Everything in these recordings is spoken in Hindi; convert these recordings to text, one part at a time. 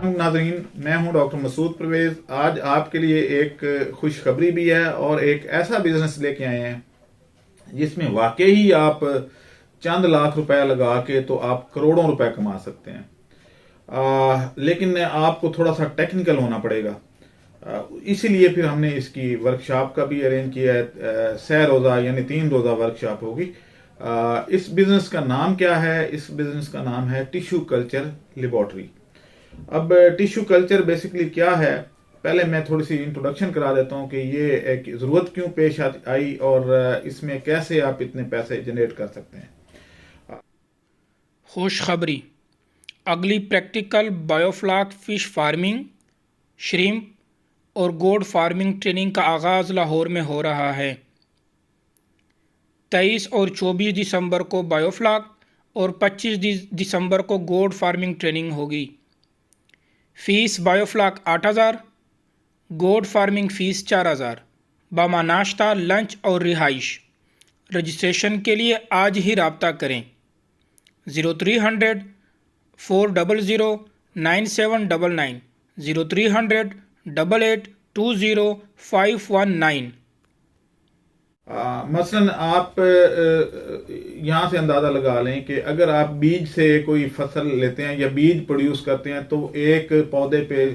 नाज़रीन, मैं हूं डॉक्टर मसूद परवेज। आज आपके लिए एक खुशखबरी भी है और एक ऐसा बिजनेस लेके आए हैं जिसमें वाकई ही आप चंद लाख रुपए लगा के तो आप करोड़ों रुपए कमा सकते हैं। लेकिन आपको थोड़ा सा टेक्निकल होना पड़ेगा। इसीलिए फिर हमने इसकी वर्कशॉप का भी अरेंज किया है। सह रोज़ा यानी 3 रोज़ा वर्कशॉप होगी। इस बिजनेस का नाम क्या है? इस बिजनेस का नाम है टिश्यू कल्चर लेबोरेटरी। अब टिश्यू कल्चर बेसिकली क्या है, पहले मैं थोड़ी सी इंट्रोडक्शन करा देता हूँ कि ये एक ज़रूरत क्यों पेश आई और इसमें कैसे आप इतने पैसे जनरेट कर सकते हैं। खुशखबरी, अगली practical biofloc fish farming, shrimp और गोड फार्मिंग ट्रेनिंग का आगाज़ लाहौर में हो रहा है। 23 और 24 दिसंबर को बायोफ्लॉक और 25 दिसंबर को गोड फार्मिंग ट्रेनिंग होगी। फ़ीस बायोफ्लॉक 8,000, गोड फार्मिंग फ़ीस 4,000, बामा नाश्ता, लंच और रिहाइश। रजिस्ट्रेशन के लिए आज ही रब्ता करें 0300 400 9799 0300 8820 519। मसलन आप यहाँ से अंदाज़ा लगा लें कि अगर आप बीज से कोई फसल लेते हैं या बीज प्रोड्यूस करते हैं तो एक पौधे पे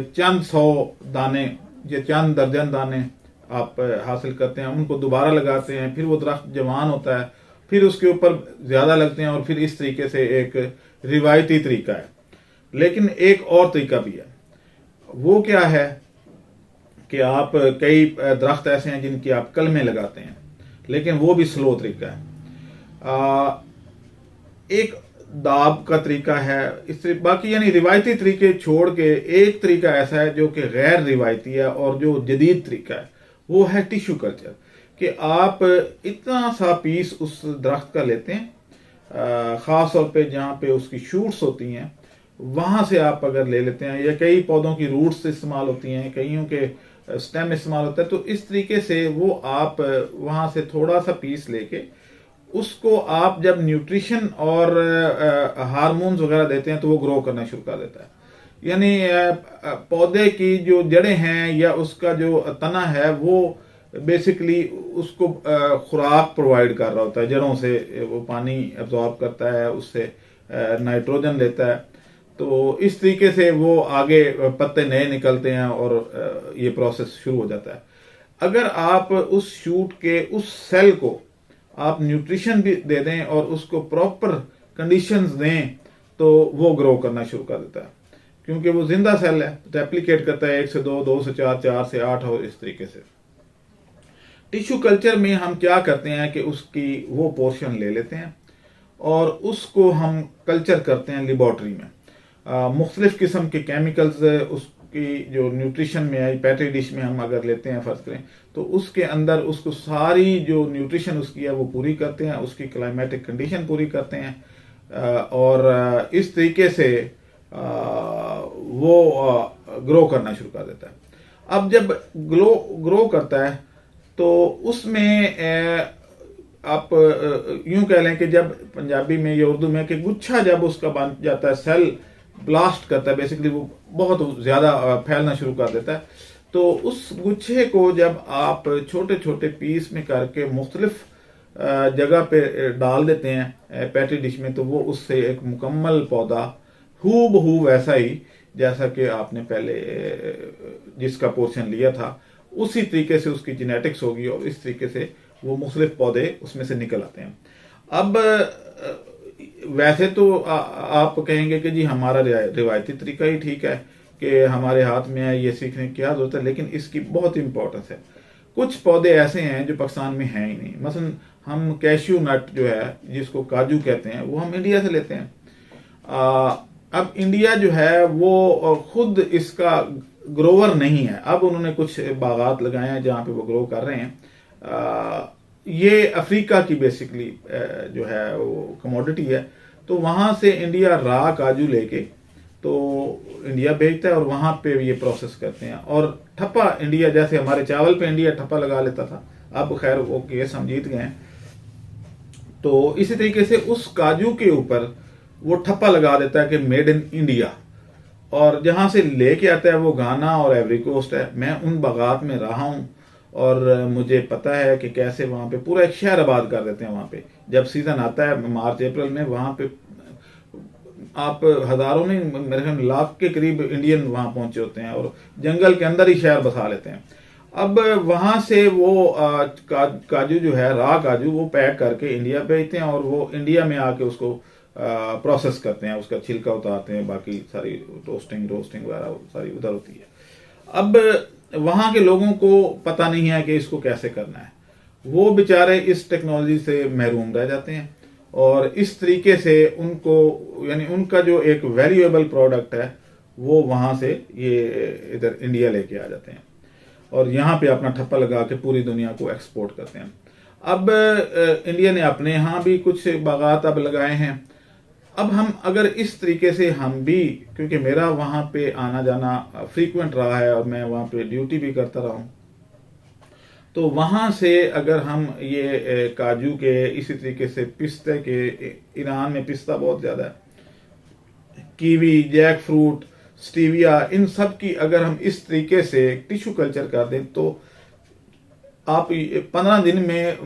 चंद 100 दाने या चंद दर्जन दाने आप हासिल करते हैं, उनको दोबारा लगाते हैं, फिर वो दरख्त जवान होता है, फिर उसके ऊपर ज़्यादा लगते हैं और फिर इस तरीके से एक रिवायती तरीका है। लेकिन एक और तरीका भी है। वो क्या है कि आप कई दरख्त ऐसे हैं जिनकी आप कलमें लगाते हैं, लेकिन वो भी स्लो तरीका है। एक दाब का तरीका है। इस बाकी यानी रिवायती तरीके छोड़ के एक तरीका ऐसा है जो कि गैर रिवायती है और जो जदीद तरीका है, वो है टिश्यू कल्चर। कि आप इतना सा पीस उस दरख्त का लेते हैं, ख़ास तौर पे जहाँ पे उसकी शूट्स होती हैं वहाँ से आप अगर ले लेते हैं, या कई पौधों की रूट्स इस्तेमाल होती हैं, कईयों के स्टेम इस्तेमाल होता है, तो इस तरीके से वो आप वहाँ से थोड़ा सा पीस लेके उसको आप जब न्यूट्रिशन और हार्मोन्स वगैरह देते हैं तो वो ग्रो करना शुरू कर देता है। यानी पौधे की जो जड़ें हैं या उसका जो तना है वो बेसिकली उसको खुराक प्रोवाइड कर रहा होता है। जड़ों से वो पानी एब्जॉर्ब करता है, उससे नाइट्रोजन लेता है, तो इस तरीके से वो आगे पत्ते नए निकलते हैं और ये प्रोसेस शुरू हो जाता है। अगर आप उस शूट के उस सेल को आप न्यूट्रिशन भी दे दें और उसको प्रॉपर कंडीशंस दें तो वो ग्रो करना शुरू कर देता है, क्योंकि वो जिंदा सेल है, रेप्लिकेट करता है 1 से 2, 2 से 4, 4 से 8 और इस तरीके से। टिश्यू कल्चर में हम क्या करते हैं कि उसकी वो पोर्शन ले लेते हैं और उसको हम कल्चर करते हैं लेबोरेटरी में। मुख्तलिफ किस्म के केमिकल्स उसकी जो न्यूट्रिशन में आई पैट्री डिश में हम अगर लेते हैं फर्ज करें तो उसके अंदर उसको सारी जो न्यूट्रिशन उसकी है वो पूरी करते हैं, उसकी क्लाइमेटिक कंडीशन पूरी करते हैं और इस तरीके से वो ग्रो करना शुरू कर देता है। अब जब ग्रो करता है तो उसमें आप यूं कह लें कि जब पंजाबी में या उर्दू में कि गुच्छा जब उसका बन जाता है, सेल ब्लास्ट करता है, बेसिकली वो बहुत ज़्यादा फैलना शुरू कर देता है, तो उस गुच्छे को जब आप छोटे छोटे पीस में करके मुख्तलिफ जगह पे डाल देते हैं पैट्री डिश में, तो वो उससे एक मुकम्मल पौधा हूबहू वैसा ही जैसा कि आपने पहले जिसका पोर्शन लिया था उसी तरीके से उसकी जेनेटिक्स होगी और इस तरीके से वो मुख्तलिफ पौधे उसमें से निकल आते हैं। अब वैसे तो आप कहेंगे कि जी हमारा रिवायती तरीका ही ठीक है कि हमारे हाथ में है, ये सीखने की क्या जरूरत है, लेकिन इसकी बहुत इंपॉर्टेंस है। कुछ पौधे ऐसे हैं जो पाकिस्तान में हैं ही नहीं। मसलन हम कैश्यू नट जो है जिसको काजू कहते हैं वो हम इंडिया से लेते हैं। अब इंडिया जो है वो खुद इसका ग्रोवर नहीं है। अब उन्होंने कुछ बागात लगाए हैं जहाँ पे वो ग्रो कर रहे हैं। ये अफ्रीका की बेसिकली जो है वो कमोडिटी है, तो वहाँ से इंडिया रा काजू लेके तो इंडिया भेजता है और वहाँ पे ये प्रोसेस करते हैं। और ठप्पा इंडिया, जैसे हमारे चावल पे इंडिया ठप्पा लगा लेता था, अब खैर वो केस हम जीत गए हैं, तो इसी तरीके से उस काजू के ऊपर वो ठप्पा लगा देता है कि मेड इन इंडिया। और जहाँ से लेके आता है वो घाना और एवरी कोस्ट है। मैं उन बागात में रहा हूँ और मुझे पता है कि कैसे वहाँ पे पूरा एक शहर आबाद कर देते हैं। वहाँ पे जब सीज़न आता है मार्च अप्रैल में, वहाँ पे आप हज़ारों नहीं, मेरे ख्याल लाख के करीब इंडियन वहाँ पहुँचे होते हैं और जंगल के अंदर ही शहर बसा लेते हैं। अब वहाँ से वो काजू जो है, रा काजू, वो पैक करके इंडिया भेजते हैं और वो इंडिया में आके उसको प्रोसेस करते हैं, उसका छिलका उतारते हैं, बाकी सारी रोस्टिंग वगैरह सारी उधर होती है। अब वहाँ के लोगों को पता नहीं है कि इसको कैसे करना है, वो बेचारे इस टेक्नोलॉजी से महरूम रह जाते हैं और इस तरीके से उनको, यानी उनका जो एक वैल्यूएबल प्रोडक्ट है वो वहाँ से ये इधर इंडिया लेके आ जाते हैं और यहाँ पे अपना ठप्पा लगा के पूरी दुनिया को एक्सपोर्ट करते हैं। अब इंडिया ने अपने यहाँ भी कुछ बागात अब लगाए हैं। अब हम अगर इस तरीके से हम भी, क्योंकि मेरा वहाँ पे आना जाना फ्रीक्वेंट रहा है और मैं वहाँ पे ड्यूटी भी करता रहा हूँ, तो वहाँ से अगर हम ये काजू के, इसी तरीके से पिस्ते के, ईरान में पिस्ता बहुत ज़्यादा है, कीवी, जैक फ्रूट, स्टीविया, इन सब की अगर हम इस तरीके से टिश्यू कल्चर कर दें तो आप 15 दिन में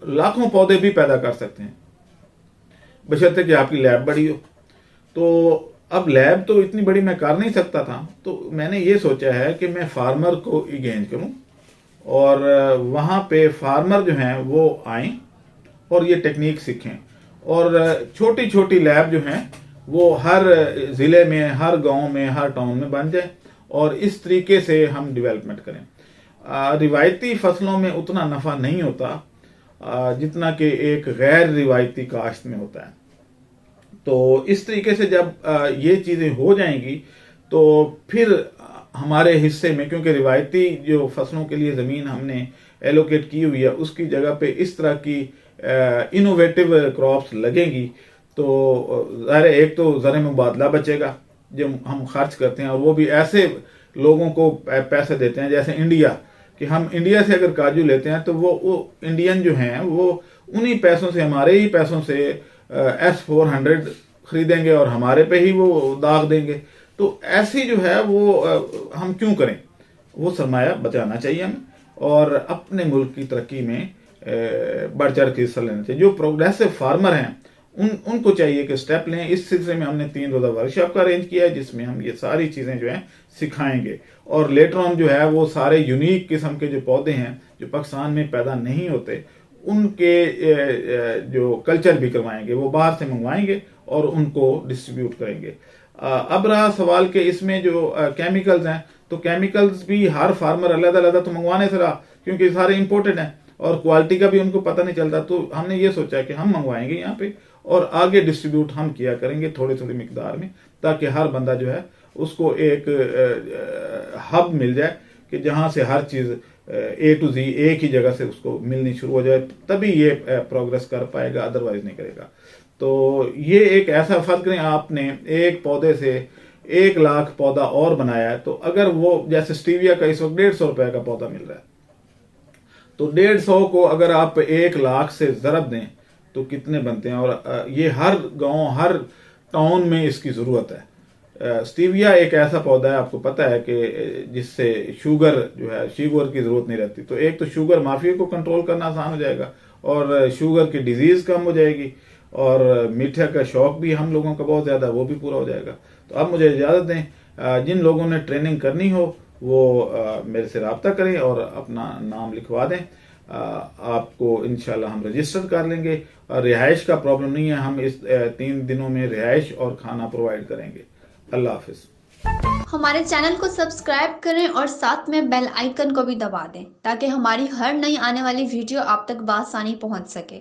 लाखों पौधे भी पैदा कर सकते हैं, बशर्ते कि आपकी लैब बड़ी हो। तो अब लैब तो इतनी बड़ी मैं कर नहीं सकता था, तो मैंने ये सोचा है कि मैं फार्मर को इंगेज करूं और वहाँ पे फार्मर जो हैं वो आएं और ये टेक्निक सीखें और छोटी छोटी लैब जो हैं वो हर ज़िले में, हर गांव में, हर टाउन में बन जाए और इस तरीके से हम डेवलपमेंट करें। रिवायती फसलों में उतना नफ़ा नहीं होता जितना कि एक गैर रिवायती काश्त में होता है। तो इस तरीके से जब ये चीज़ें हो जाएंगी तो फिर हमारे हिस्से में, क्योंकि रिवायती जो फसलों के लिए ज़मीन हमने एलोकेट की हुई है, उसकी जगह पे इस तरह की इनोवेटिव क्रॉप्स लगेंगी, तो ज़ाहिर एक तो ज़र मुबादला बचेगा जो हम खर्च करते हैं, और वो भी ऐसे लोगों को पैसे देते हैं जैसे इंडिया, कि हम इंडिया से अगर काजू लेते हैं तो वो इंडियन जो हैं वो उन्हीं पैसों से, हमारे ही पैसों से S400 खरीदेंगे और हमारे पे ही वो दाग देंगे। तो ऐसी जो है वो हम क्यों करें? वो सरमाया बचाना चाहिए हमें और अपने मुल्क की तरक्की में बढ़ चढ़ के हिस्सा लेना चाहिए। जो प्रोग्रेसिव फार्मर हैं उनको चाहिए कि स्टेप लें। इस सिलसिले में हमने 3 रोज़ा वर्कशॉप का अरेंज किया है जिसमें हम ये सारी चीज़ें जो हैं सिखाएंगे और लेटर ऑन जो है वो सारे यूनिक किस्म के जो पौधे हैं जो पाकिस्तान में पैदा नहीं होते उनके जो कल्चर भी करवाएंगे, वो बाहर से मंगवाएंगे और उनको डिस्ट्रीब्यूट करेंगे। अब रहा सवाल कि इसमें जो केमिकल्स हैं, तो केमिकल्स भी हर फार्मर अलग-अलग तो मंगवाने से रहा, क्योंकि सारे इंपोर्टेड हैं और क्वालिटी का भी उनको पता नहीं चलता। तो हमने ये सोचा कि हम मंगवाएंगे यहाँ पे और आगे डिस्ट्रीब्यूट हम किया करेंगे थोड़ी थोड़ी मिकदार में, ताकि हर बंदा जो है उसको एक हब मिल जाए कि जहाँ से हर चीज़ A to Z एक ही जगह से उसको मिलनी शुरू हो जाए, तभी ये प्रोग्रेस कर पाएगा, अदरवाइज नहीं करेगा। तो ये एक ऐसा फर्क नहीं, आपने एक पौधे से 1 लाख पौधा और बनाया है, तो अगर वो जैसे स्टीविया का इस वक्त 150 रुपए का पौधा मिल रहा है, तो 150 को अगर आप 1 लाख से ज़रब दें तो कितने बनते हैं। और ये हर गांव, हर टाउन में इसकी ज़रूरत है। स्टीविया एक ऐसा पौधा है, आपको पता है कि जिससे शुगर जो है, शुगर की ज़रूरत नहीं रहती। तो एक तो शुगर माफिया को कंट्रोल करना आसान हो जाएगा और शुगर की डिजीज़ कम हो जाएगी और मीठे का शौक भी हम लोगों का बहुत ज़्यादा, वो भी पूरा हो जाएगा। तो अब मुझे इजाज़त दें, जिन लोगों ने ट्रेनिंग करनी हो वो मेरे से रब्ता करें और अपना नाम लिखवा दें। आपको इंशाल्लाह हम रजिस्टर कर लेंगे और रिहाइश का प्रॉब्लम नहीं है, हम इस 3 दिनों में रिहाइश और खाना प्रोवाइड करेंगे। अल्लाह हाफिज। हमारे चैनल को सब्सक्राइब करें और साथ में बेल आइकन को भी दबा दें ताकि हमारी हर नई आने वाली वीडियो आप तक बआसानी पहुंच सके।